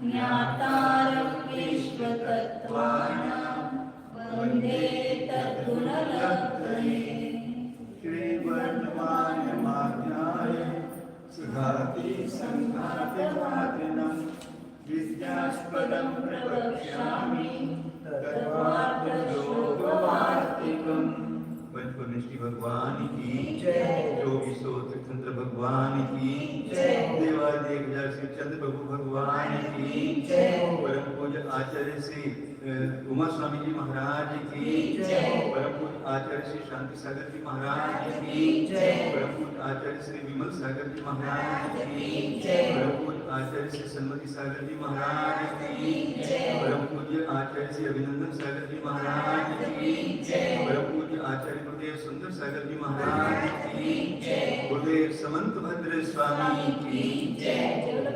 ज्ञातारं विश्वतत्त्वानां वन्दे तद्गुणलब्धये। श्रीवर्धमानमाज्ञाय सुधाति संघातवादिनं विद्यास्पदं प्रवक्ष्यामि तत्त्वार्थयोगवार्तिकम्। पंचपरमेश्वर श्री भगवान की जय। योगी सोत्र चंद्र भगवान की जय। देवादेव श्री चंद्र प्रभु भगवान की जय। परम पूज्य आचार्य श्री उमा स्वामी जी महाराज की जय। परम पूज्य आचार्य श्री शांति सागर जी महाराज की जय। परम पूज्य आचार्य श्री विमल सागर जी महाराज की जय। परम पूज्य आचार्य श्री सन्मति सागर जी महाराज की जय। परम पूज्य आचार्य श्री अभिनंदन सागर जी महाराज की जय। परम पूज्य आचार्य गुरुदेव सुंदर सागर जी महाराज की जय। गुरुदेव समंत भद्र स्वामी की जय।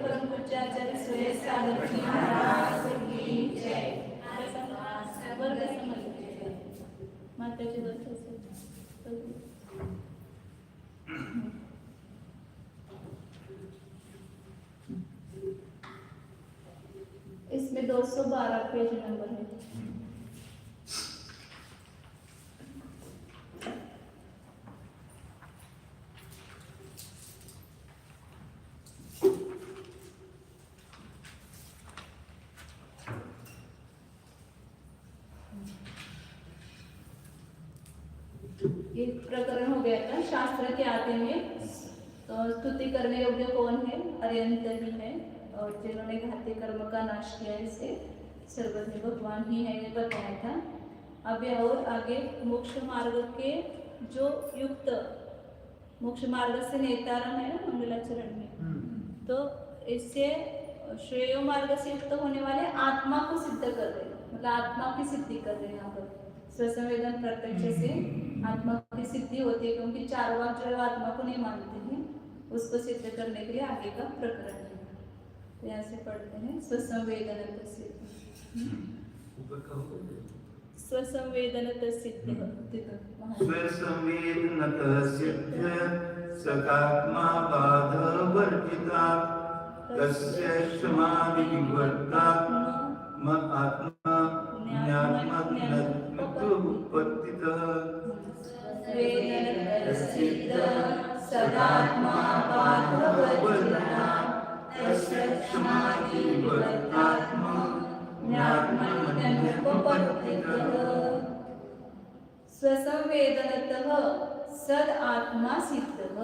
परम पूज्य आचार्य सुरेश सागर जी महाराज की जय। माताजी इसमें 212 पेज नंबर है। एक प्रकरण हो गया था शास्त्र के आते में स्तुति करने योग्य कौन है? अरिहंत ही है, और जिन्होंने घाती कर्म का नाश किया इसे सर्वज्ञ भगवान ही है, ये बताया था। अब और आगे मोक्ष मार्ग के जो युक्त मोक्ष मार्ग से नेतारम है ना मंगलाचरण में, तो इससे श्रेय मार्ग से युक्त होने वाले आत्मा को सिद्ध कर रहे हैं, मतलब आत्मा की सिद्धि कर रहे हैं। यहाँ पर स्वसंवेदन प्रत्यक्ष से आत्मा की सिद्धि होती है, क्योंकि चार वाक जो आत्मा को नहीं मानते हैं, उसको सिद्ध करने के लिए आगे का प्रकरण है। तो यहाँ से पढ़ते हैं स्वसंवेदन स्वसंवेदन सिद्ध सकात्मा बाध वर्जिता तस्य समाधि विवर्ता मत आत्मा ज्ञात्मत्पत्तितः सदात्मा बाध वर्जिता तस्य समाधि विवर्तात्मा स्वसंवेदनतः सद आत्मा सिद्धः।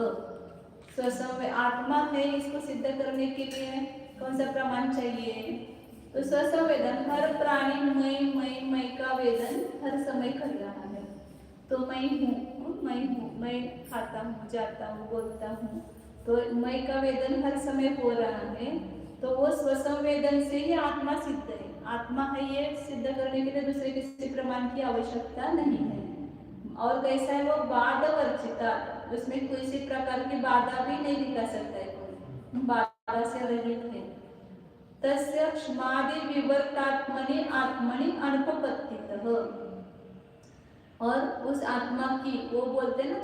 आत्मा है, इसको सिद्ध करने के लिए कौन सा प्रमाण चाहिए? तो स्वसंवेदन, हर प्राणी मैं का वेदन हर समय कर रहा है। तो मैं हूँ, मैं खाता हूँ, जाता हूँ, बोलता हूँ, तो मैं का वेदन हर समय हो रहा है। तो वो स्वसंवेदन से ही आत्मा सिद्ध है। आत्मा है, ये सिद्ध करने के लिए दूसरे किसी प्रमाण की आवश्यकता नहीं है। और कैसा है वो बाध वर्जिता, उसमें किसी प्रकार की बाधा भी नहीं दिखा सकता है, कोई बाधा से रहित है। तस्य क्षमादि विवर्तात्मनि आत्मनि अनुपपत्तितः, और उस आत्मा की, वो बोलते हैं ना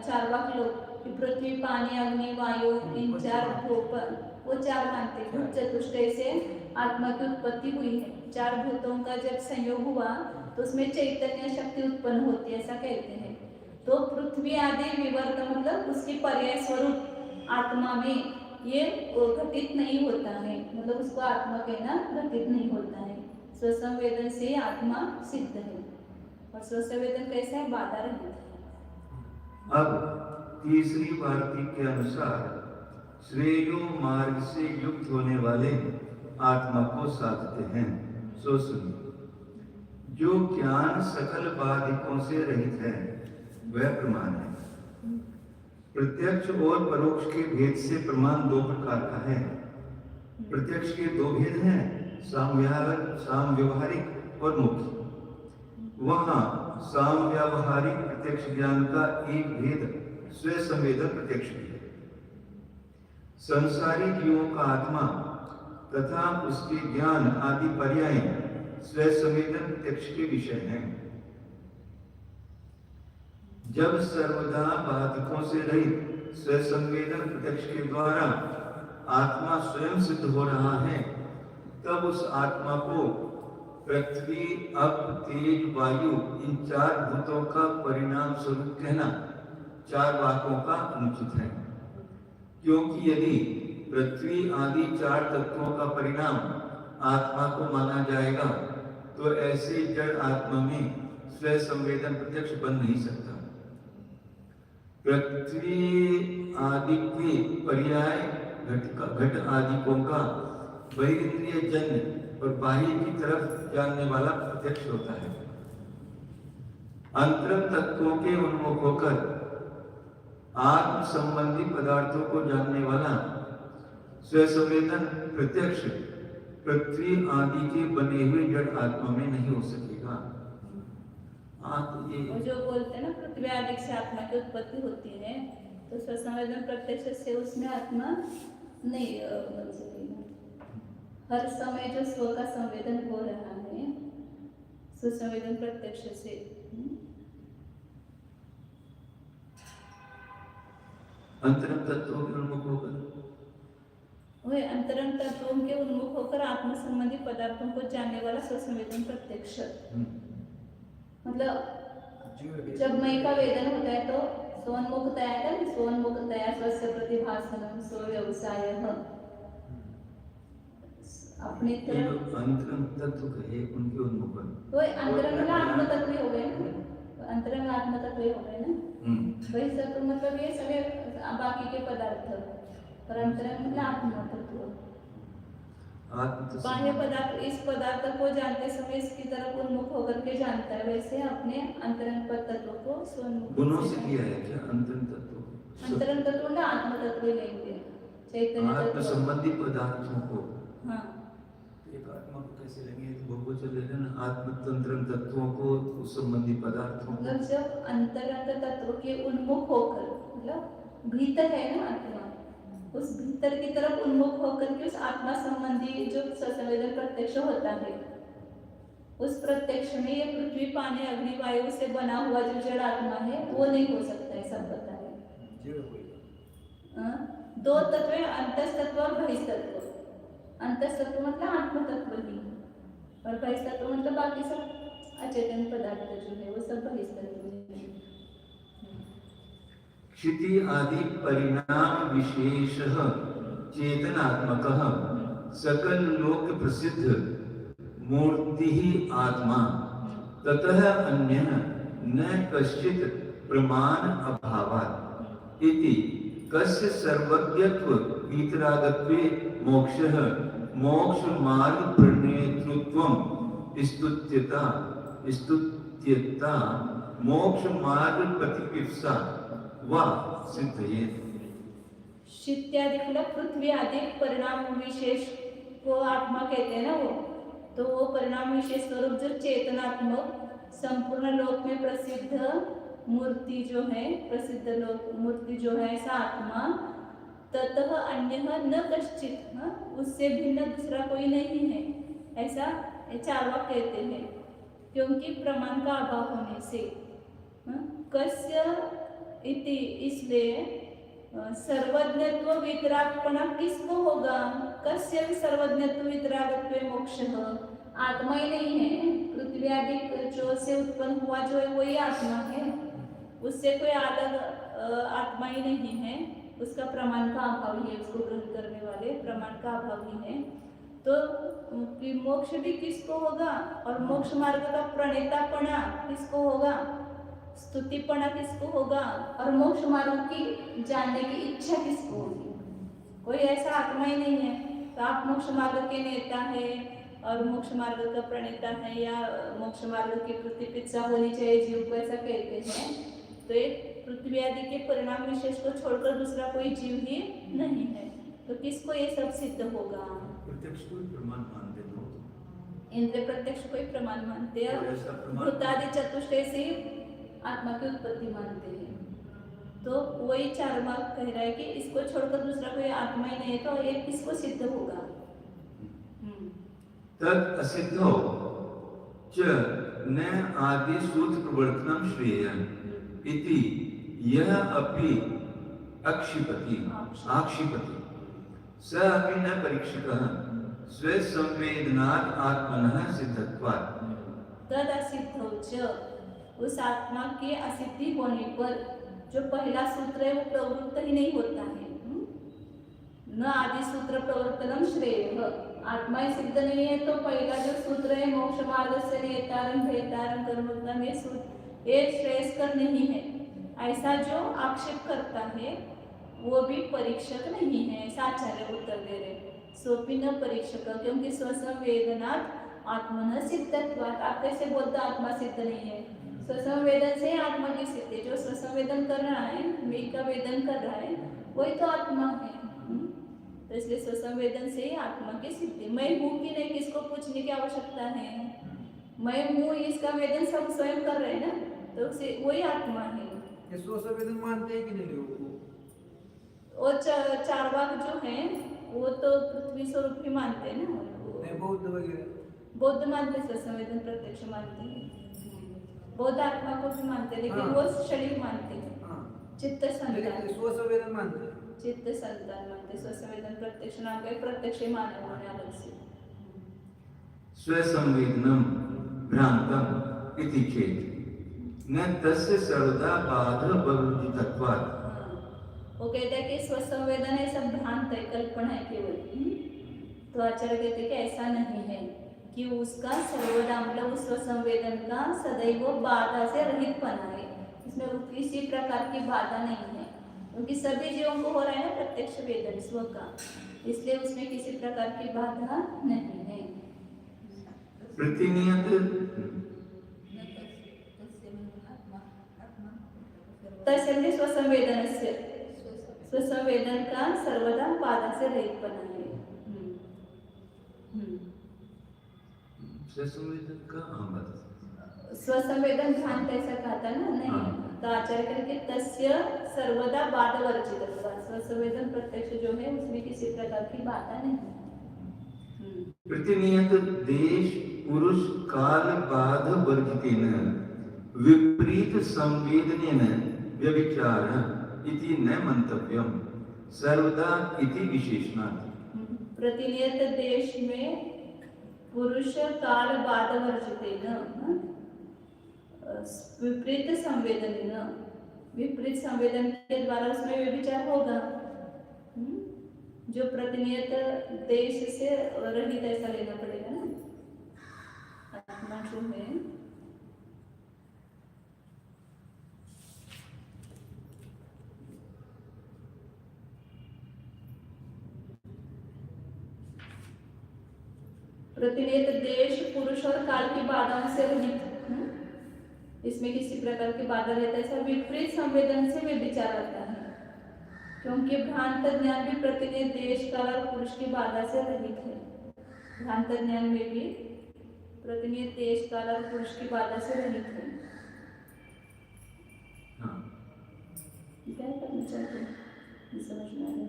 चारवाक लोग कि पृथ्वी पानी अग्नि वायु इन चार भूतों, वो चार मानते हैं। भूत चतुष्टय से आत्मा की उत्पत्ति हुई है। चार भूतों का जब संयोग हुआ तो उसमें चैतन्य शक्ति उत्पन्न होती है, ऐसा कहते हैं। तो पृथ्वी आदि विवर्त मतलब उसकी पर्याय स्वरूप आत्मा में ये घटित नहीं होता है, मतलब उसको आत्मा कहना घटित नहीं होता है। स्वसंवेदन से आत्मा सिद्ध है, और स्वसंवेदन कैसा है? बाधा रहित है। अब तीसरी वार्तिक के अनुसार श्रेयो मार्ग से युक्त होने वाले आत्मा को साधते हैं। सो सुनिए, जो ज्ञान सकल बाधिकों से रहित है वह प्रमाण है। प्रत्यक्ष और परोक्ष के भेद से प्रमाण दो प्रकार का है। प्रत्यक्ष के दो भेद हैं, सामव्यवहारिक और मुख्य। वहां सामव्यवहारिक प्रत्यक्ष ज्ञान का एक भेद स्वसंवेदन प्रत्यक्ष भी है। संसारी जीवों का आत्मा तथा उसके ज्ञान आदि पर्याय स्वसंवेदन प्रत्यक्ष के विषय हैं। जब सर्वदा बाधकों से रहित स्वसंवेदन प्रत्यक्ष के द्वारा आत्मा स्वयं सिद्ध हो रहा है, तब उस आत्मा को पृथ्वी, अप, तेज, वायु इन चार भूतों का परिणाम स्वरूप कहना चार वाक्यों का अनुचित है, क्योंकि यदि पृथ्वी आदि चार तत्वों का परिणाम आत्मा को माना जाएगा तो ऐसे जड़ आत्मा में स्व संवेदन प्रत्यक्ष बन नहीं सकता। पृथ्वी आदि के पर्याय घट आदिकों का बहिर्द्रिय जन्य और बाह्य की तरफ जानने वाला प्रत्यक्ष होता है। अंतरम तत्वों के उन्मुख होकर आत्म संबंधी पदार्थों को जानने वाला स्वसंवेदन प्रत्यक्ष पृथ्वी आदि के बने हुए जड़ आत्मा में नहीं हो सकेगा। वो जो बोलते हैं ना पृथ्वी आदि से आत्मा की उत्पत्ति होती है, तो स्वसंवेदन प्रत्यक्ष से उसमें आत्मा नहीं बन सकेगा। हर समय जो स्व का संवेदन हो रहा है सुसंवेदन प्रत्यक्ष से, अंतरंग तत्वों के उन्मुख होकर, वही अंतरंग तत्वों के उन्मुख होकर आत्म संबंधी पदार्थों को जानने वाला स्वसंवेदन प्रत्यक्ष। मतलब जब मई का वेदन होता है तो स्वोन्मुखतया था, स्वोन्मुखतया स्वस्य प्रतिभासनम स्व व्यवसायः, अपने तरफ अंतरंग तत्व कहे उनके उन्मुख, तो अंतरंग आत्म तत्व हो गए ना, अंतरंग आत्म तत्व हो गए ना। वही तत्व मतलब ये सभी बाकी के पदार्थ, पर अंतरंग मतलब आत्म तत्व। बाह्य पदार्थ इस पदार्थ को जानते समय इसकी तरफ उन्मुख होकर के जानता है, वैसे अपने अंतरंग तत्व को स्वोन्मुख गुणों से किया है क्या अंतरंग तत्व? अंतरंग तत्व ना आत्म तत्व लेंगे, चैतन्य आत्म संबंधी पदार्थों को। हाँ, एक आत्मा को कैसे लेंगे? बहु चलेगा ना, आत्म तंत्रंग तत्वों को उस संबंधी पदार्थों को। मतलब जब अंतरंग तत्व के उन्मुख होकर, मतलब भीतर है ना आत्मा, उस भीतर की तरफ उन्मुख होकर के उस आत्मा संबंधी जो ससंवेदन प्रत्यक्ष होता है, उस प्रत्यक्ष में ये पृथ्वी, पानी, अग्नि, वायु से बना हुआ जो जड़ आत्मा है वो नहीं हो सकता है, सब पता है। दो तत्व है, अंतस्तत्व और बहिस्तत्व। अंतस्तत्व मतलब आत्म तत्व ही, और बहिस्तत्व मतलब बाकी सब अचेतन पदार्थ जो है वो सब बहिस्तत्व है। क्षिति आदि परिणाम विशेषः चेतनात्मकः सकल लोक प्रसिद्ध मूर्ति ही आत्मा, ततः अन्यः न कश्चित् प्रमाण अभावात् इति कस्य सर्वज्ञत्व वीतरागत्वे मोक्षः मोक्ष मार्ग प्रणेतृत्वं स्तुत्यता मोक्ष मार्ग प्रतिपिप्सा वा सिद्धये। शित्यादि मतलब पृथ्वी आदि परिणाम विशेष को आत्मा कहते हैं ना, तो वो परिणाम विशेष स्वरूप जो चेतनात्मक संपूर्ण लोक में प्रसिद्ध मूर्ति जो है, प्रसिद्ध लोक मूर्ति जो है ऐसा आत्मा, ततः अन्यः न कश्चित्, उससे भिन्न दूसरा कोई नहीं है, ऐसा चार्वाक कहते हैं, क्योंकि प्रमाण का अभाव होने से। कस्य इति, इसलिए सर्वज्ञत्व वितरागपणा किसको होगा? कस्य सर्वज्ञत्व वितरागत्वे मोक्षः, आत्मा ही नहीं है, पृथ्वी आदि जो से उत्पन्न हुआ जो है वही आत्मा है, उससे कोई अलग आत्मा ही नहीं है, उसका प्रमाण का अभाव ही है, उसको ग्रहण करने वाले प्रमाण का अभाव ही है। तो मोक्ष भी किसको होगा, और मोक्ष मार्ग का प्रणेतापना किसको होगा, स्तुतिपना किसको होगा, और मोक्ष मार्ग की जानने की इच्छा किसको होगी? कोई ऐसा आत्मा ही नहीं है। तो आप मोक्ष मार्ग के नेता है और मोक्ष मार्ग का प्रणेता है, या मोक्ष मार्ग की प्रतिपिक्षा होनी चाहिए जीव को, ऐसा कहते हैं। तो एक पृथ्वी आदि के परिणाम विशेष को छोड़कर दूसरा कोई जीव ही नहीं है, तो किसको ये सब सिद्ध होगा? प्रत्यक्ष कोई प्रमाण मानते हो? इंद्रिय प्रत्यक्ष कोई प्रमाण मानते हैं, भूतादि चतुष्टय से आत्मा की उत्पत्ति मानते हैं। तो वही चार्वाक कह रहा है कि इसको छोड़कर दूसरा कोई आत्मा ही नहीं है, तो ये किसको सिद्ध होगा? तद असिद्धो च न आदि सूत्र प्रवर्तनम श्रेयः इति यह अपि आक्षिपति स अपि न परीक्षकः स्वसंवेदनात् आत्मनः सिद्धत्वात्। तद असिद्धौच, उस आत्मा के असिद्धि होने पर जो पहला सूत्र है वो प्रवृत्त ही नहीं होता है। न आदि सूत्र प्रवर्तनम श्रेय, आत्मा ही सिद्ध नहीं है तो पहला जो सूत्र है मोक्ष मार्ग से नेतारम भेतारम कर्मोत्तम, ये सूत्र ये श्रेयस्कर नहीं है, ऐसा जो आक्षेप करता है वो भी परीक्षक नहीं है। ऐसा आचार्य उत्तर दे रहे, सोपी न परीक्षक, क्योंकि स्वसंवेदनात् आत्मन सिद्धत्वात्। आप कैसे बोलते आत्मा सिद्ध नहीं है? स्वसंवेदन से आत्मा की सिद्धि, जो स्वसंवेदन कर रहा है, मैं का वेदन कर रहा है, वही तो आत्मा है। तो इसलिए स्वसंवेदन से ही आत्मा की सिद्धि। मैं हूँ कि नहीं, किसको पूछने की आवश्यकता है? मैं हूँ, इसका वेदन सब स्वयं कर रहे हैं ना, तो वही आत्मा है। ये स्वसंवेदन मानते हैं कि नहीं लोग? और चारवाक जो है वो तो पृथ्वी स्वरूप ही मानते हैं ना, नहीं बौद्ध वगैरह। बौद्ध मानते स्वसंवेदन प्रत्यक्ष मानते हैं, बौद्ध आत्मा को भी मानते हैं, लेकिन हाँ। वो शरीर मानते हैं, चित्त संतान, लेकिन स्वसंवेदन मानते हैं। चित्त संतान मानते। स्वसंवेदन प्रत्यक्ष नाम का प्रत्यक्ष माने होने अलग से। स्वसंवेदनम भ्रांतम इति चेत् न तस्य सर्वदा बाध बलुजितत्वात्। वो कहते हैं कि स्वसंवेदन है सब भ्रांत है, कल्पना है केवल। तो आचार्य कहते हैं कि ऐसा नहीं है कि उसका सर्वदा मतलब उस स्वसंवेदन का सदैव बाधा से रहित बना है, इसमें किसी प्रकार की बाधा नहीं है, क्योंकि सभी जीवों को हो रहा है ना प्रत्यक्ष वेदन स्व का, इसलिए उसमें किसी प्रकार की बाधा नहीं है। प्रतिनियत तस्य स्वसंवेदनस्य, स्वसंवेदन का सर्वदा बाधा से रहित बना है। स्वसंवेदन का स्वसंवेदन भ्रांत ऐसा कहा था ना, नहीं। तो आचार्य करके तस्य सर्वदा बाधा वर्जित, स्वसंवेदन प्रत्यक्ष जो है उसमें किसी प्रकार की बाधा नहीं। प्रतिनियत देश पुरुष काल बाध वर्जितेन विपरीत संवेदनेन व्यभिचार इति न मंतव्यम सर्वदा इति विशेषणात्। प्रतिनियत देश में पुरुष काल बाध वर्जितेन विपरीत संवेदनेन, विपरीत संवेदन के द्वारा उसमें व्यभिचार होगा। जो प्रतिनियत देश से रहित ऐसा लेना पड़ेगा ना, आत्मा जो है प्रतिनियत देश पुरुष और काल की बाधाओं से रहित, इसमें किसी प्रकार की बाधा रहता है, ऐसा विपरीत संवेदन से व्यभिचार आता है, क्योंकि भ्रांत ज्ञान भी प्रतिनियत देश काल और पुरुष की बाधा से रहित है। भ्रांत ज्ञान में भी प्रतिनियत देश काल और पुरुष की बाधा से रहित है। क्या करना चाहते हैं समझ में आया?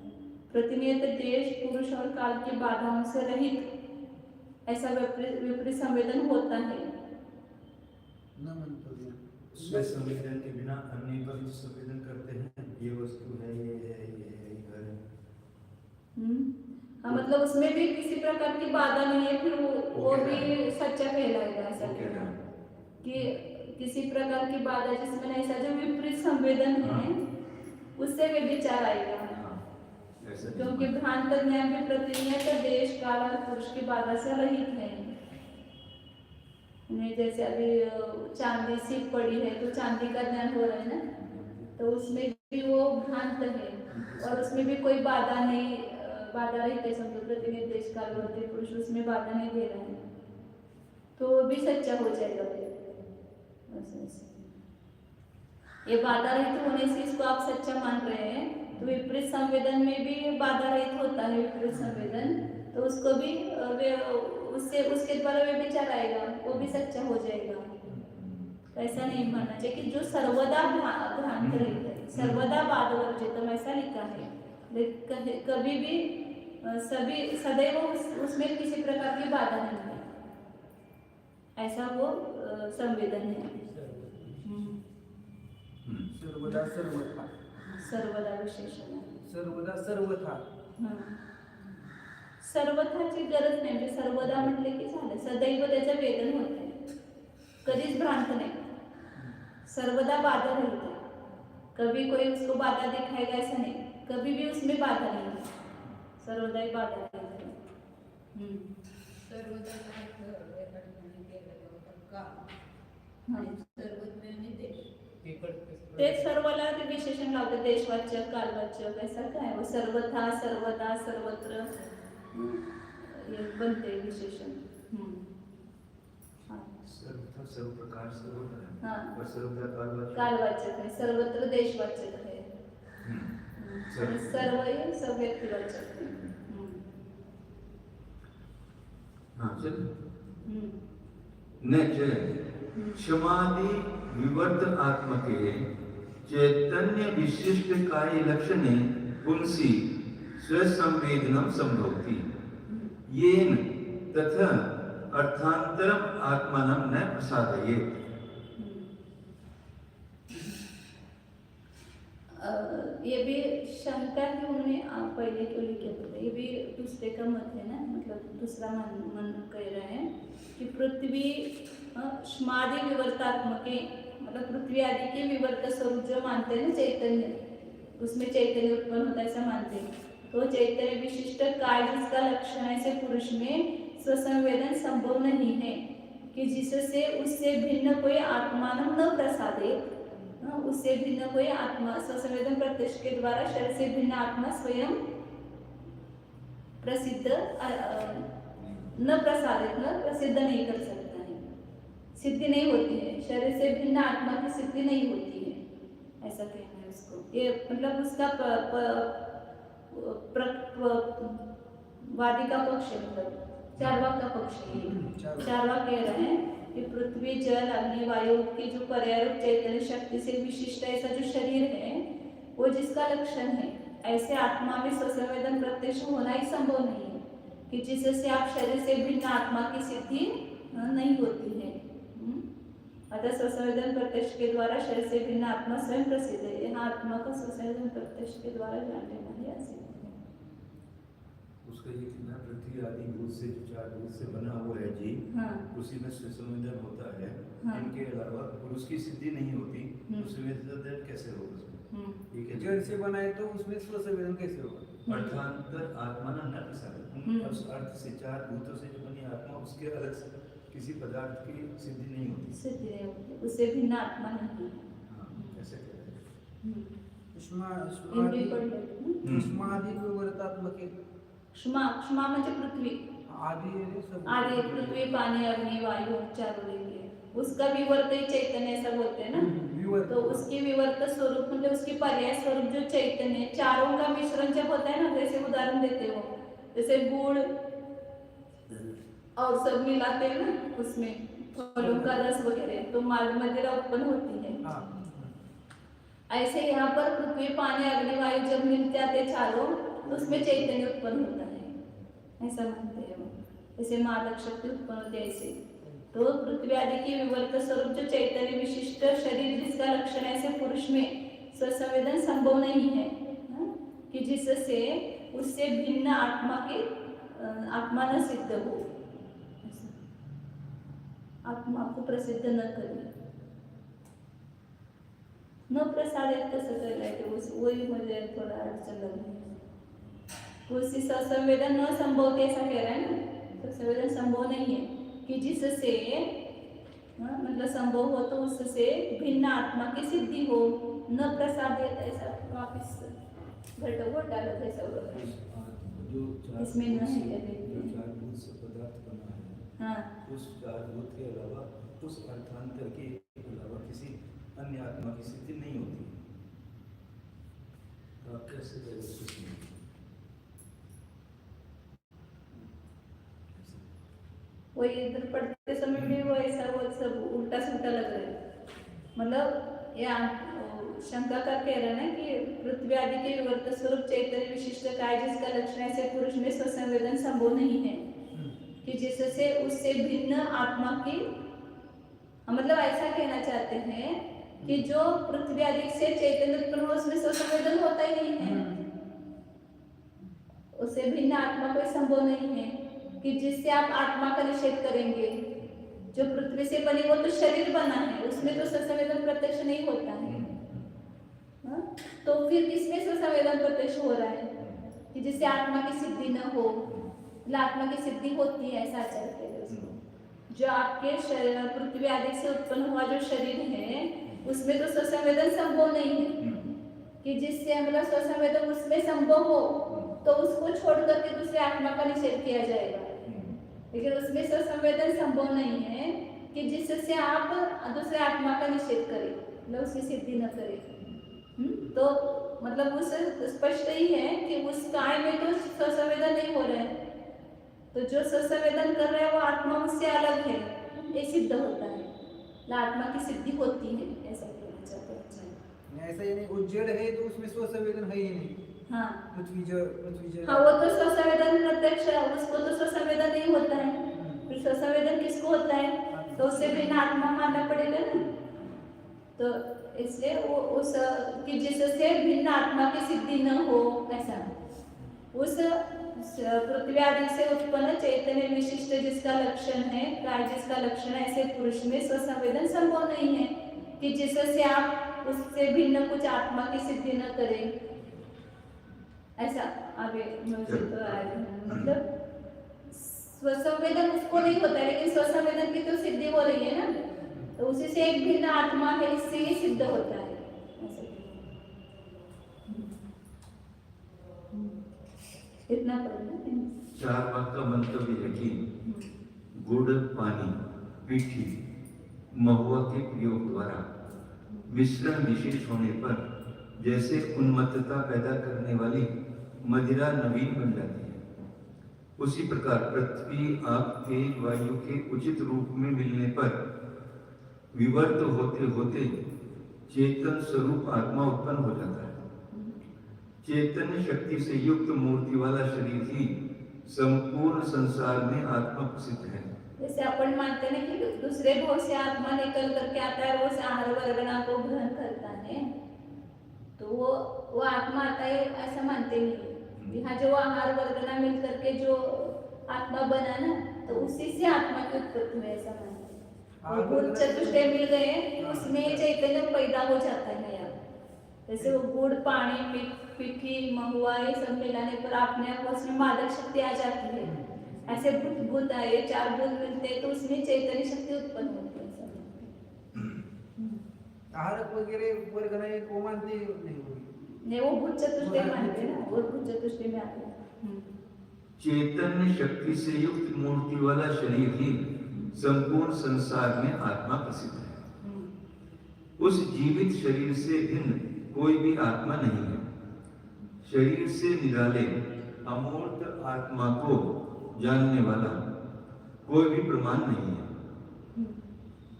प्रतिनियत देश पुरुष और काल की बाधाओं से रहित ऐसा विपरीत संवेदन होता है। स्वसंवेदन के बिना अन्य पर संवेदन करते हैं, ये वस्तु है, ये है, ये है, ये घर है। हाँ, मतलब उसमें भी किसी प्रकार की बाधा नहीं है, फिर वो भी सच्चा कहलाएगा। ऐसा कहना कि किसी प्रकार की बाधा जिसमें ऐसा जो विपरीत संवेदन है उससे वे विचार आएगा, क्योंकि भ्रांत ज्ञान में प्रतिनियत देश काल और पुरुष की बाधा से रहित है। जैसे अभी चांदी सी पड़ी है तो चांदी का ज्ञान हो रहा है ना, तो उसमें भी वो भ्रांत है और उसमें भी कोई बाधा नहीं, बाधा रही है समझो, प्रतिनियत देश काल और पुरुष उसमें बाधा नहीं दे रहा है, तो वो भी सच्चा हो जाएगा। ये बाधा रहित होने से इसको आप सच्चा मान रहे हैं, तो विपरीत संवेदन में भी बाधा रहित होता है विपरीत संवेदन, तो उसको भी उससे उसके द्वारा वे विचार आएगा, वो भी सच्चा हो जाएगा। ऐसा नहीं मानना चाहिए कि जो सर्वदा भ्रांत रहित है, सर्वदा बाध वर्जितम ऐसा लिखा है, कभी भी सभी सदैव उसमें किसी प्रकार की बाधा नहीं है, ऐसा वो संवेदन है। सर्वदा सर्वथा, सर्वदा विशेषण, सर्वदा सर्वथा, सर्वथाची गरज नाही सदैव त्याचं वेदन होते, कधीच भ्रांत नहीं, सर्वदा बाधा रहित है। कभी कोई उसको बाधा दिखाएगा ऐसा नहीं, कभी भी उसमें बाधा नहीं है, सर्वदा ही बाधा रहित है। सर्वदा का अर्थ एका ठिकाणी केलेला होता काम हाँ. आणि सर्वज्ञ आणि देश ते सर्वला ते विशेषण लावते, देशवाचक कालवाचक ऐसा काय वो सर्वथा सर्वदा सर्वत्र ये बनते विशेषण। हाँ. सर्वथा सर्व प्रकार सर्व हाँ. और सर्वदा कालवाचक कालवाचक है, सर्वत्र देशवाचक है, सर्व सर्व ये सब व्यक्तिवाचक है। हाँ चल हम्म. न च क्षमादि विवर्त आत्मके चैतन्य विशिष्ट कार्य लक्षणे पुंसी स्वसंवेदनम संभवति येन तथा अर्थांतरम आत्मानं न प्रसादयेत्। ये भी शंका ही उन्होंने पहले क्यों लिखे थे, ये भी दूसरे का मत है ना, मतलब दूसरा मन कह रहे हैं कि पृथ्वी श्मादि विवर्तात्मके, मतलब पृथ्वी आदि के विवर्त स्वरूप जो मानते हैं ना चैतन्य, उसमें चैतन्य उत्पन्न होता है ऐसा मानते हैं, तो चैतन्य विशिष्ट काय जिसका लक्षण ऐसे पुरुष में स्वसंवेदन संभव नहीं है कि जिससे उससे भिन्न कोई आत्मान न प्रसादे, उससे भिन्न कोई आत्मा स्वसंवेदन प्रत्यक्ष के द्वारा शरीर से भिन्न आत्मा स्वयं प्रसिद्ध न प्रसादित न प्रसिद्ध नहीं कर सकता है, सिद्धि नहीं होती है, शरीर से भिन्न आत्मा की सिद्धि नहीं होती है, ऐसा कहना है उसको। ये मतलब उसका वादी का पक्ष है, मतलब चारवाक का पक्ष है। चारवाक कह रहे हैं कि पृथ्वी जल अग्नि वायु की जो पर्यारूप चैतन्य शक्ति से विशिष्ट ऐसा जो शरीर है वो जिसका लक्षण है, ऐसे आत्मा में स्वसंवेदन प्रत्यक्ष होना ही संभव नहीं है कि जिससे आप शरीर से भिन्न आत्मा की सिद्धि नहीं होती है। अतः स्वसंवेदन प्रत्यक्ष के द्वारा शरीर से भिन्न आत्मा स्वयं प्रसिद्ध है, यहाँ आत्मा का स्वसंवेदन प्रत्यक्ष के द्वारा जान लेना ही असिद्ध है। उसका ये कितना पृथ्वी आदि भूत से चार भूत से बना हुआ है जी, हाँ। उसी में स्वसंवेदन होता है, हाँ। इनके अलावा पुरुष की सिद्धि नहीं होती, तो स्वसंवेदन कैसे होगा उसमें? ठीक है, जल से बनाए तो उसमें स्वसंवेदन कैसे होगा? अर्थांतर आत्मा न प्रसाद, उस अर्थ से चार भूतों से जो बनी आत्मा उसके अलग से किसी पदार्थ की सिद्धि नहीं होती, सिद्धि नहीं होती, उससे भिन्न आत्मा नहीं है। हाँ ऐसे कहते हैं। इंद्रिय पढ़ लेते श्मादि विवर्तात्मके, क्षमा म्हणजे पृथ्वी आदि है सब आदि, पृथ्वी पानी अग्नि वायु चारों लेंगे, उसका विवर्त ही चैतन्य ऐसा बोलते हैं ना, विवर्त, तो उसकी विवर्त स्वरूप मतलब उसकी पर्याय स्वरूप जो चैतन्य, चारों का मिश्रण जब होता है ना, जैसे उदाहरण देते हो, जैसे गुड़ और सब मिलाते हैं ना उसमें फलों का रस वगैरह, तो मार्ग मदिरा उत्पन्न होती है। ऐसे यहाँ पर पृथ्वी पानी अग्नि वायु जब मिलते आते चारों, तो उसमें चैतन्य उत्पन्न होता है, ऐसा मानते हैं वो, जैसे मादक शक्ति उत्पन्न होती है ऐसे। तो पृथ्वी आदि की विवर्त स्वरूप जो चैतन्य विशिष्ट शरीर जिसका लक्षण ऐसे पुरुष में स्वसंवेदन संभव नहीं है, कि जिससे उससे भिन्न आत्मा न सिद्ध हो, आत्मा को प्रसिद्ध न करे, न प्रसादित कसं करायचं, वही मध्ये थोड़ा अडचण लगती, उससे स्वसंवेदन न संभव ऐसा कह रहा है ना, स्वसंवेदन संभव नहीं है कि जिससे मतलब संभव हो तो उससे भिन्न आत्मा की सिद्धि हो, न प्रसादित ऐसा वापिस घटाला ऐसा इसमें नहीं चार भूत से पदार्थ बना है, हाँ, उस चार भूत के अलावा उस अर्थांतर के अलावा किसी अन्य आत्मा की सिद्धि नहीं होती, तो आप कैसे करें? वो इधर पढ़ते समय भी वो ऐसा वो सब उल्टा सुल्टा लग रहा है, मतलब या शंका का कह रहे हैं कि पृथ्वी आदि के विवर्त स्वरूप चैतन्य विशिष्ट काय जिसका लक्षण ऐसे पुरुष में स्वसंवेदन संभव नहीं है कि जिससे उससे भिन्न आत्मा की, मतलब ऐसा कहना चाहते हैं कि जो पृथ्वी आदि से चैतन्य उत्पन्न हो उसमें स्वसंवेदन होता ही नहीं है, उससे भिन्न आत्मा कोई संभव नहीं है, कि जिससे आप आत्मा का निषेध करेंगे। जो पृथ्वी से बनी वो तो शरीर बना है, उसमें तो स्वसंवेदन प्रत्यक्ष नहीं होता है। हाँ? तो फिर किसमें स्वसंवेदन प्रत्यक्ष हो रहा है कि जिससे आत्मा की सिद्धि न हो। आत्मा की सिद्धि होती है, ऐसा चलते हैं उसको। जो आपके शरीर पृथ्वी आदि से उत्पन्न हुआ जो शरीर है उसमें तो स्वसंवेदन संभव नहीं है कि जिससे मतलब स्वसंवेदन उसमें संभव हो तो उसको छोड़ करके दूसरे आत्मा का निषेध किया जाएगा। लेकिन उसमें स्वसंवेदन संभव नहीं है कि जिससे आप दूसरे आत्मा का निषेध करें, मतलब उसकी सिद्धि न करें। तो मतलब उस स्पष्ट ही है कि उस काय में तो स्वसंवेदन नहीं हो रहा है, तो जो स्वसंवेदन कर रहा है वो आत्मा उससे अलग है, ये सिद्ध होता है, आत्मा की सिद्धि होती है, ऐसा कहना चाहते हैं। ऐसा यानी वो जड़ है तो उसमें स्वसंवेदन है ही नहीं। हाँ पृथ्वी जड़ हाँ, वो तो स्वसंवेदन प्रत्यक्ष है, उसको तो स्वसंवेदन नहीं होता है। फिर स्वसंवेदन किसको होता है? तो उससे भिन्न आत्मा मानना पड़ेगा ना। तो इसलिए वो उस कि जिससे भिन्न आत्मा की सिद्धि न हो, ऐसा उस पृथ्वी आदि से उत्पन्न चैतन्य विशिष्ट जिसका लक्षण है, काय जिसका लक्षण है, ऐसे पुरुष में स्वसंवेदन संभव नहीं है कि जिससे आप उससे भिन्न कुछ आत्मा की सिद्धि न करें। ऐसा आगे मतलब स्वसंवेदन उसको नहीं होता है, लेकिन स्वसंवेदन की तो सिद्धि हो रही है ना, तो उसी से एक भिन्न आत्मा है, इससे ये सिद्ध होता है। इतना पढ़ना है। 4 वाक का मंतव्य है कि गुड़, पानी, पीठी, महुआ के प्रयोग द्वारा मिश्रण विशेष होने पर जैसे उन्मत्तता पैदा करने वाली मदिरा नवीन बन जाती है, उसी प्रकार पृथ्वी, आग, तेज, वायु के उचित रूप में मिलने पर विवर्त होते होते चेतन स्वरूप आत्मा उत्पन्न हो जाता है। चैतन्य शक्ति से युक्त मूर्ति वाला शरीर ही संपूर्ण संसार में आत्मा प्रसिद्ध है। जैसे अपन मानते हैं कि दूसरे भाव से आत्मा निकल करके आता है, रोज आहार वर्गना को ग्रहण करता है, तो वो आत्मा आता है, ऐसा मानते नहीं। यहाँ जो आहार वर्गना मिल करके जो आत्मा बना ना, तो उसी से आत्मा की उत्पत्ति में, ऐसा मानते हैं। गुड़ चतुष्टय मिल गए, उसमें चैतन्य पैदा हो जाता है। जैसे वो गुड़, पानी, पीठी, महुआ, ये सब मिलाने पर अपने आप उसमें मादक शक्ति आ जाती है। ऐसे भूत आए, 4 भूत मिलते हैं तो उसमें चैतन्य शक्ति उत्पन्न होती है। आहारक वगैरह वर्गना एक वो मानते नहीं, वो भूत चतुष्टय मानते हैं ना, वो भूत चतुष्टय में आते हैं। चैतन्य शक्ति से युक्त मूर्ति वाला शरीर ही संपूर्ण संसार में आत्मा प्रसिद्ध है। उस जीवित शरीर से भिन्न कोई भी आत्मा नहीं है। शरीर से निराले अमूर्त आत्मा को जानने वाला कोई भी प्रमाण नहीं है।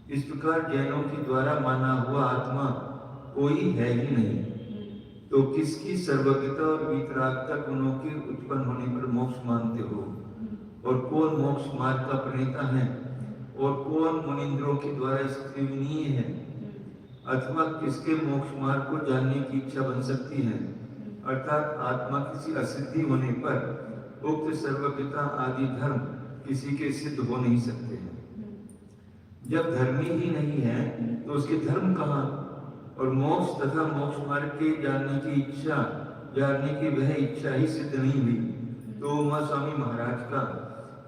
इस प्रकार जैनों के द्वारा माना हुआ आत्मा कोई है ही नहीं, तो किसकी सर्वज्ञता और वीतरागता गुणों के उत्पन्न होने पर मोक्ष मानते हो? और कौन मोक्ष मार्ग का प्रणेता है और कौन मुनिंद्रों के द्वारा स्तुति है? अथवा किसके मोक्ष मार्ग को जानने की इच्छा बन सकती है? अर्थात आत्मा किसी असिद्धि होने पर उक्त सर्वज्ञता आदि धर्म किसी के सिद्ध हो नहीं सकते हैं। जब धर्मी ही नहीं है तो उसके धर्म कहाँ? और मोक्ष तथा मोक्ष मार्ग के जानने की इच्छा, जानने की वह इच्छा ही सिद्ध नहीं हुई तो उमा स्वामी महाराज का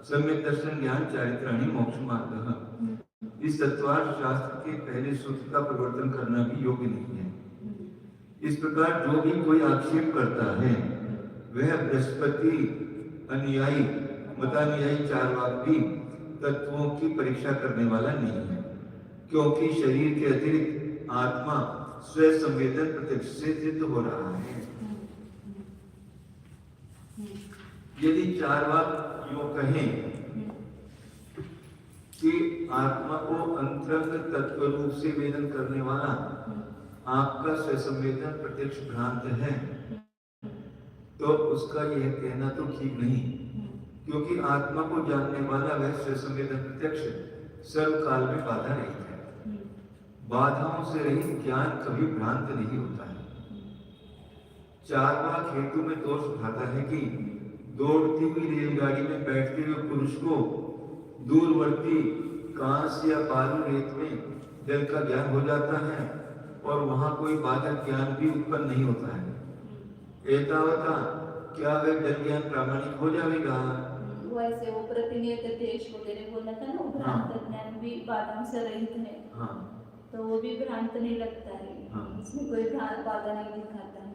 सम्यक दर्शन ज्ञान चारित्राणी मोक्ष मार्ग, इस तत्वार्थ शास्त्र के पहले सूत्र का परिवर्तन करना भी योग्य नहीं है। इस प्रकार जो भी कोई आक्षेप करता है वह बृहस्पति अनुयायी, मतानुयायी चारवाक भी तत्वों की परीक्षा करने वाला नहीं है, क्योंकि शरीर के अतिरिक्त आत्मा स्व संवेदन प्रत्यक्ष से सिद्ध हो रहा है। यदि चारवाक यो कहें कि आत्मा को अंतरंग तत्व रूप से वेदन करने वाला आपका स्वसंवेदन प्रत्यक्ष भ्रांत है, तो उसका यह कहना तो ठीक नहीं, क्योंकि आत्मा को जानने वाला वह स्वसंवेदन प्रत्यक्ष सर्वकाल में बाधा रहित है। बाधाओं से रहित ज्ञान कभी भ्रांत नहीं होता है। चारवाक हेतु में दोष उठाता है कि दौड़ती हुई रेलगाड़ी में बैठते हुए पुरुष को दूरवर्ती कांस या बालू रेत में जल का ज्ञान हो जाता है और वहां कोई बाधक ज्ञान भी उत्पन्न नहीं होता है। एतावता क्या वह जल ज्ञान प्रामाणिक हो जाएगा? वैसे वो प्रतिनियत देश वगैरह बोला था ना, भ्रांत ज्ञान भी बाधाओं से रहित है, हाँ, तो वो भी भ्रांत नहीं लगता है। हाँ। इसमें कोई भ्रांत बाधा नहीं दिखाता है,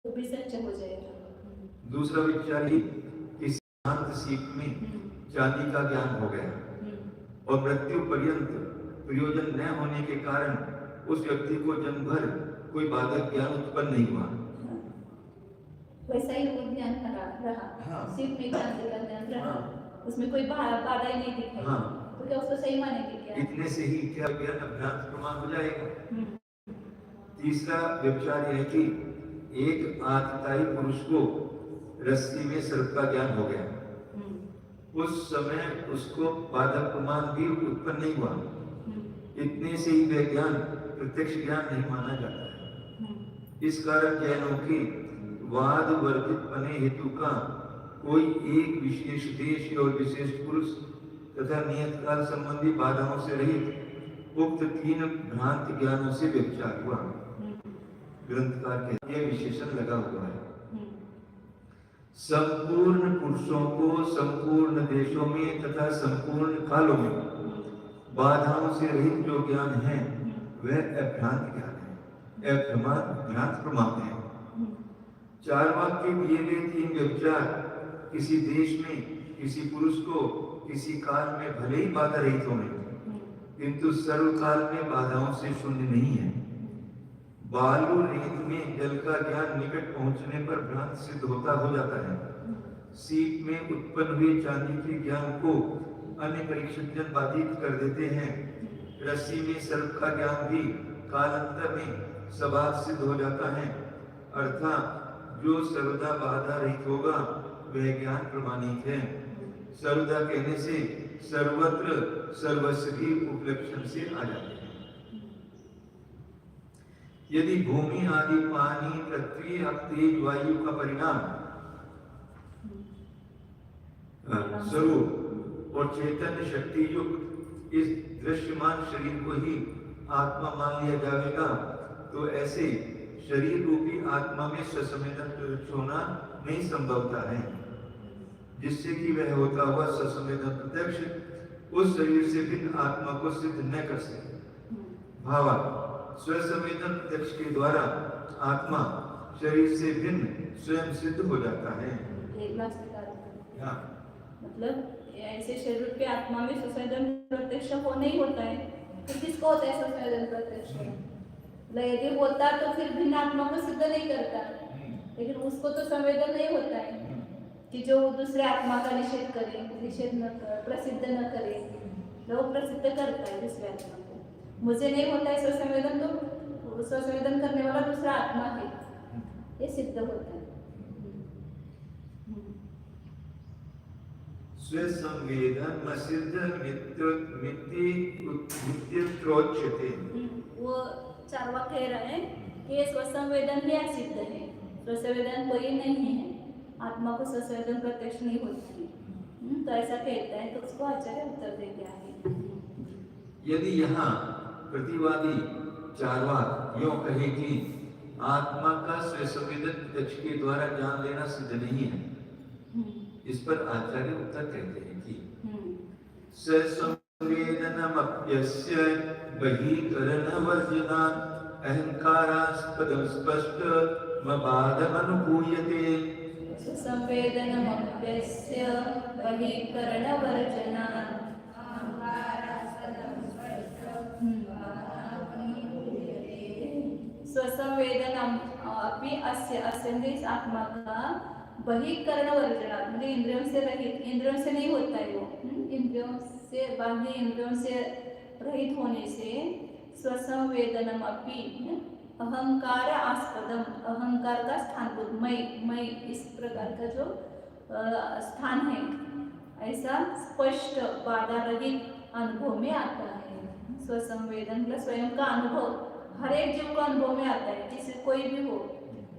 तो भी सच्चा हो जाएगा। दूसरा विचार ही इस शांत सीप में चांदी का ज्ञान हो गया और मृत्यु पर्यंत प्रयोजन न होने के कारण उस व्यक्ति को जन्म भर कोई बाधक ज्ञान उत्पन्न नहीं हुआ। वैसा ही वो ज्ञान रहा, हाँ। सिर्फ में चांदी का ज्ञान रहा, हाँ। उसमें कोई बाधा ही नहीं दिखाई। हाँ। तो क्या उसको सही मानेंगे क्या? इतने से ही क्या ज्ञान अभ्रांत प्रमाण हो जाएगा? तीसरा विचार यह है कि एक आतताई पुरुष को रस्सी में सर्प का ज्ञान हो गया, उस समय उसको बाधक प्रमाण भी उत्पन्न नहीं हुआ। इतने से ही वह ज्ञान प्रत्यक्ष ज्ञान नहीं माना जाता है। इस कारण जैनों के वाद वर्जित बने हेतु का कोई एक विशेष देश और विशेष पुरुष तथा नियत काल संबंधी बाधाओं से रहित उक्त तीन भ्रांत ज्ञानों से व्यभिचार हुआ। ग्रंथकार के यह विशेषण लगा हुआ है। संपूर्ण पुरुषों को संपूर्ण देशों में तथा संपूर्ण कालों में बाधाओं से रहित जो ज्ञान है वह अभ्रांत ज्ञान है, अभ्रांत प्रमाण है। चार वाक्य दिए गए तीन व्यभिचार किसी देश में किसी पुरुष को किसी काल में भले ही बाधा रहित होंगे, किंतु सर्वकाल में बाधाओं से शून्य नहीं है। बालू रेत में जल का ज्ञान निकट पहुंचने पर भ्रांत सिद्ध होता हो जाता है। सीप में उत्पन्न हुए चांदी के ज्ञान को अन्य परीक्षक जन बाधित कर देते हैं। रस्सी में सर्प का ज्ञान भी कालांतर में स्वभाव सिद्ध हो जाता है, अर्थात जो सर्वदा बाधा रहित होगा वह ज्ञान प्रमाणिक है। सर्वदा कहने से सर्वत्र सर्वस्व की उपलक्षण से आ जाते हैं। यदि भूमि आदि पानी पृथ्वी तेज वायु का परिणाम स्वरूप और चैतन्य शक्ति युक्त इस दृश्यमान शरीर को ही आत्मा मान लिया जाएगा, तो ऐसे शरीर रूपी आत्मा में ससंवेदन होना नहीं संभवता है, जिससे कि वह होता हुआ ससंवेदन प्रत्यक्ष उस शरीर से भिन्न आत्मा को सिद्ध न कर सके। भावा स्वसंवेदन प्रत्यक्ष के द्वारा आत्मा शरीर से भिन्न स्वयं सिद्ध हो जाता है। हाँ। मतलब ऐसे शरीर के आत्मा में सुसंवेदन प्रत्यक्ष हो नहीं होता है, तो किसको होता है सुसंवेदन प्रत्यक्ष? यदि होता तो फिर भिन्न आत्मा को सिद्ध नहीं करता, लेकिन उसको तो संवेदन नहीं होता है कि जो दूसरे आत्मा का निषेध करे, प्रसिद्ध न करे, वो प्रसिद्ध करता है दूसरे आत्मा को। मुझे नहीं होता है स्वसंवेदन, तो स्वसंवेदन करने वाला दूसरा आत्मा है, ये सिद्ध होता है। स्वसंवेदन वो चारवा कह रहे हैं कि स्वसंवेदन ही असिद्ध है, स्वसंवेदन कोई नहीं है, आत्मा को स्वसंवेदन प्रत्यक्ष नहीं होती है, तो ऐसा कहता है। तो उसको आचार्य उत्तर देते हैं। यदि यहाँ प्रतिवादी चारवाक यों कहे कि आत्मा का स्वसंवेदन प्रत्यक्ष के द्वारा जान लेना सिद्ध नहीं है, इस पर आचार्य उत्तर कहते हैं कि स्वसंवेदनमप्यस्य बहिकरणवर्जनात् अहंकारास्पदं स्पष्ट मबाधमनुभूयते। स्वसंवेदनमप्यस्य बहिकरणवर्जनात् स्वसंवेदनम अपि अस्य आत्मा का बहिकरण वर्जनात्, मतलब इंद्रियों से रहित, इंद्रियों से नहीं होता है वो, इंद्रियों से बाह्य इंद्रियों से रहित होने से स्वसंवेदनम अपि अहंकार आस्पदम, अहंकार का स्थान, मैं इस प्रकार का जो स्थान है, ऐसा स्पष्ट बाधा रहित अनुभव में आता है। स्वसंवेदन मतलब स्वयं का अनुभव, हर एक जीव का अनुभव में आता है, किसी कोई भी हो,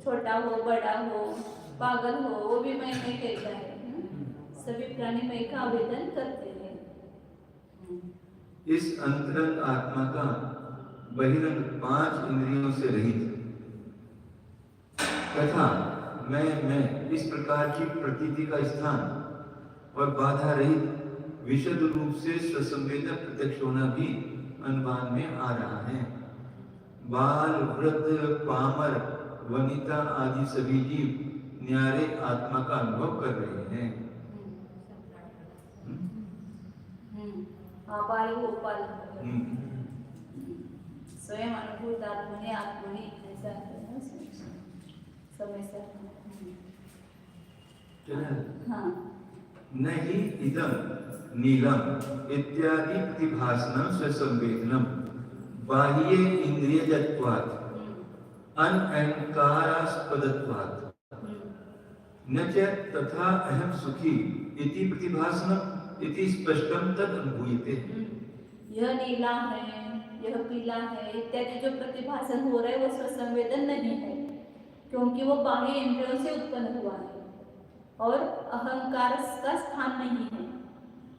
छोटा हो बड़ा हो पागल हो वो भी मैं कहता है। सभी प्राणी मैं का आवेदन करते हैं। इस अंतरंग आत्मा का बहिरंग 5 इंद्रियों से रहित तथा मैं इस प्रकार की प्रतीति का स्थान और बाधा रहित विशुद्ध रूप से स्वसंवेदक प्रत्यक्ष होना भी अनुमान में आ रहा है। बाल वृद्ध पामर वनिता आदि सभी जीव न्यारे आत्मा का अनुभव कर रहे हैं। बाल गोपाल स्वयं अनुभूत आत्मने आत्मनि ऐसा समय से हाँ नहीं इदम नीलम इत्यादि प्रतिभासनम स्वसंवेदनम बाह्य इंद्रियजत्वात् अनअहंकारास्पदत्वात् न च तथा अहम सुखी इति प्रतिभासनम इति स्पष्टम तद अनुभूयते। यह नीला है यह पीला है इत्यादि जो प्रतिभासन हो रहा है वो स्वसंवेदन नहीं है क्योंकि वो बाह्य इंद्रियों से उत्पन्न हुआ है और अहंकार का स्थान नहीं है।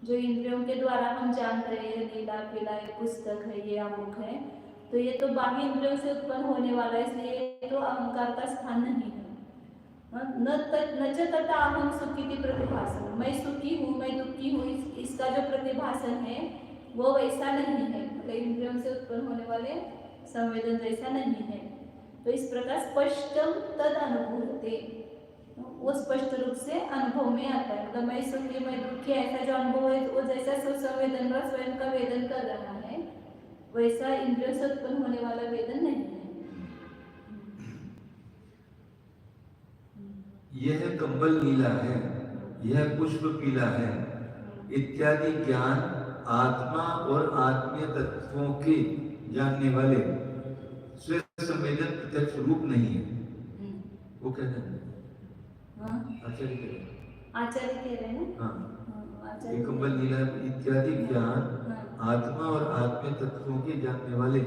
जो इंद्रियों के द्वारा हम जान रहे हैं नीला पीला ये पुस्तक है ये अमुक है तो ये तो बाह्य इंद्रियों से उत्पन्न होने वाला है इसलिए तो अहंकार का स्थान नहीं है। न च तथा अहम सुखी की प्रतिभासन मैं सुखी हूँ मैं दुखी हूँ इसका जो प्रतिभासन है वो वैसा नहीं है मतलब इंद्रियों से उत्पन्न होने वाले संवेदन जैसा नहीं है। तो इस प्रकार स्पष्टम तद अनुभूते वो स्पष्ट रूप से अनुभव में आता है। मतलब मैं सुखी मैं दुखी ऐसा जो अनुभव है वो जैसा स्वसंवेदन व स्वयं का वेदन कर रहा है वैसा इंद्रियों से उत्पन्न होने वाला वेदन नहीं है। यह कंबल नीला है यह पुष्प पीला है इत्यादि ज्ञान आत्मा और आत्मीय तत्वों के जानने वाले स्वसंवेदन प्रत्यक्ष रूप नहीं है। वो कहते हैं आचार्य कह रहे हैं ना। ये कंबल नीला इत्यादि ज्ञान आत्मा और आत्मीय तत्वों के जानने वाले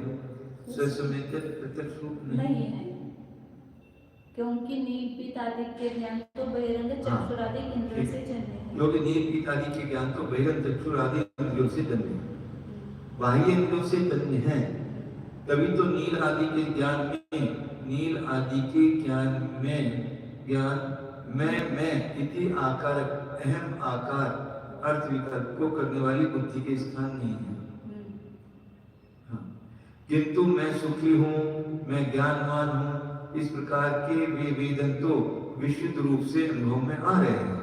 स्वसंवेदन प्रत्यक्ष रूप नहीं है क्योंकि नील पीत आदि के ज्ञान तो बहिरंग चक्षुरादि इंद्रियों से जन्मे हैं। क्योंकि नील पीत आदि के ज्ञान तो बहिरंग चक्षुरादि इंद्रियों से जन्मे हैं बाह्य इंद्रियों से जन्मे हैं तभी तो नील आदि के ज्ञान में ज्ञान मैं इति आकार अहम आकार अर्थ विकल्प को करने वाली बुद्धि के स्थान नहीं है। किंतु मैं सुखी हूँ मैं ज्ञानवान हूँ इस प्रकार के वे वेदन तो विशुद्ध रूप से अनुभव में आ रहे हैं।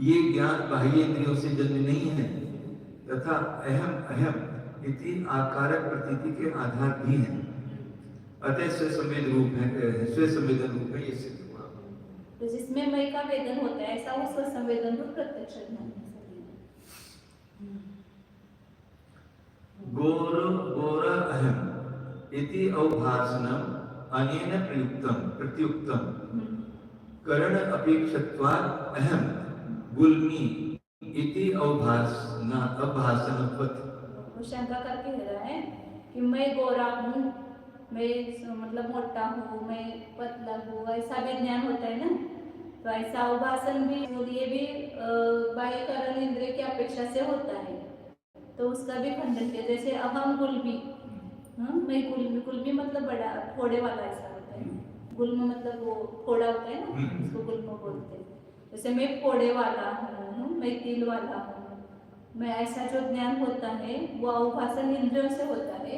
ये ज्ञान बाह्य इंद्रियों से जन्म नहीं है तथा अहम इति आकारक प्रतीति के आधार भी है। अतः स्वसंवेदन रूप है ये सिद्ध हुआ। तो जिसमें मय का वेदन होता है ऐसा वो स्वसंवेदन रूप प्रत्यक्ष ज्ञान है। गोर अहम इति अवभासनम अनेन प्रत्युक्तम करण अपेक्षत्वात् अहम गुल्मी इति अवभासनवत्। वो शंका करके कह रहा है कि मैं गोरा हूँ मैं मतलब मोटा हूँ मैं पतला हूँ ऐसा भी ज्ञान होता है ना। तो ऐसा अवभाषण भी ये भी बाह्यकरण इंद्रिय की अपेक्षा से होता है तो उसका भी खंडन किया। जैसे अहम गुल्मी मैं गुल्मी मतलब बड़ा फोड़े वाला ऐसा होता है। गुल्म मतलब वो फोड़ा होता है ना उसको गुल्म बोलते हैं। जैसे मैं फोड़े वाला हूँ मैं तिल वाला हूँ मैं ऐसा जो ज्ञान होता है वो अवभाषण इंद्रियों से होता है।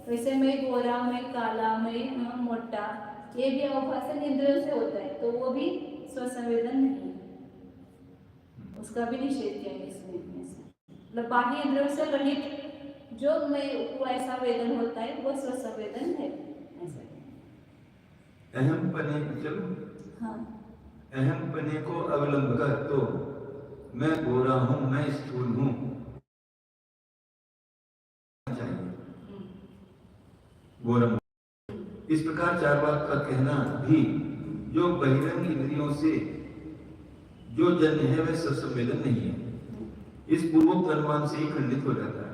वैसे मैं गोरा मैं काला मैं मोटा ये भी अवभाषण इंद्रियों से होता है तो वो भी स्वसंवेदन नहीं है उसका भी निषेध किया है इसमें। मतलब बाह्य इंद्रियों से रहित जो मैं ऐसा वेदन होता है वो स्वसंवेदन है ऐसा। अहम पने चलो अहम पने को अवलंब कर तो मैं गोरा हूँ मैं स्थूल हूँ गोरा। इस प्रकार चार बात का कहना भी जो बहिरंग इंद्रियों से जो जन्य है वह स्वसंवेदन नहीं है इस पूर्वोक्त अनुमान से ही खंडित हो जाता है।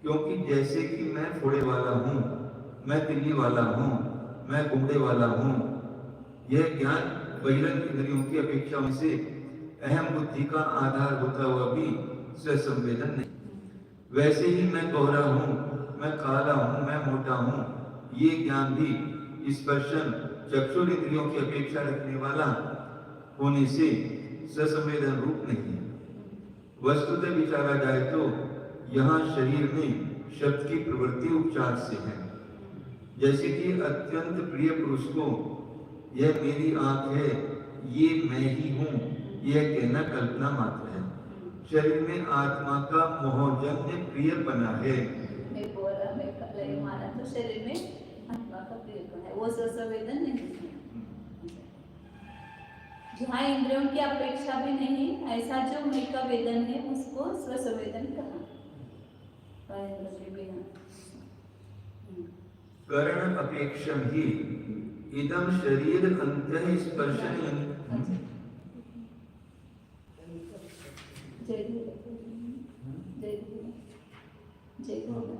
क्योंकि जैसे कि मैं फोड़े वाला हूँ मैं तिल्ली वाला हूँ मैं गुमड़े वाला हूँ यह ज्ञान बहिरंग इंद्रियों की अपेक्षाओं से अहम बुद्धि का आधार होता हुआ भी स्वसंवेदन नहीं। वैसे ही मैं गोरा हूँ, मैं काला हूँ, मैं मोटा हूँ, ये ज्ञान भी स्पर्शन चक्षुर इंद्रियों की अपेक्षा रखने वाला होने से स्वसंवेदन रूप नहीं है। वस्तुतः विचारा जाए तो यहाँ शरीर में शब्द की प्रवृत्ति उपचार से है। जैसे कि अत्यंत प्रिय पुरुष को यह मेरी आंख है, ये मैं ही हूँ, यह कहना कल्पना मात्र है। शरीर में आत्मा का मोहजन्य प्रियपना है। मैं गोरा, मैं काला, ये माना तो शरीर में आत्मा का प्रियपन है, वो स्वसंवेदन नहीं है। जहाँ इंद्रियों की अपेक्षा भी नहीं, ऐसा जो मई का वेदन है उसको स्वसंवेदन कहा। इंद्र के बिना करण अपेक्षम ही इदम शरीर अंतः स्पर्शन। जय गुरु, जय गुरु, जय गुरु, जय गुरु।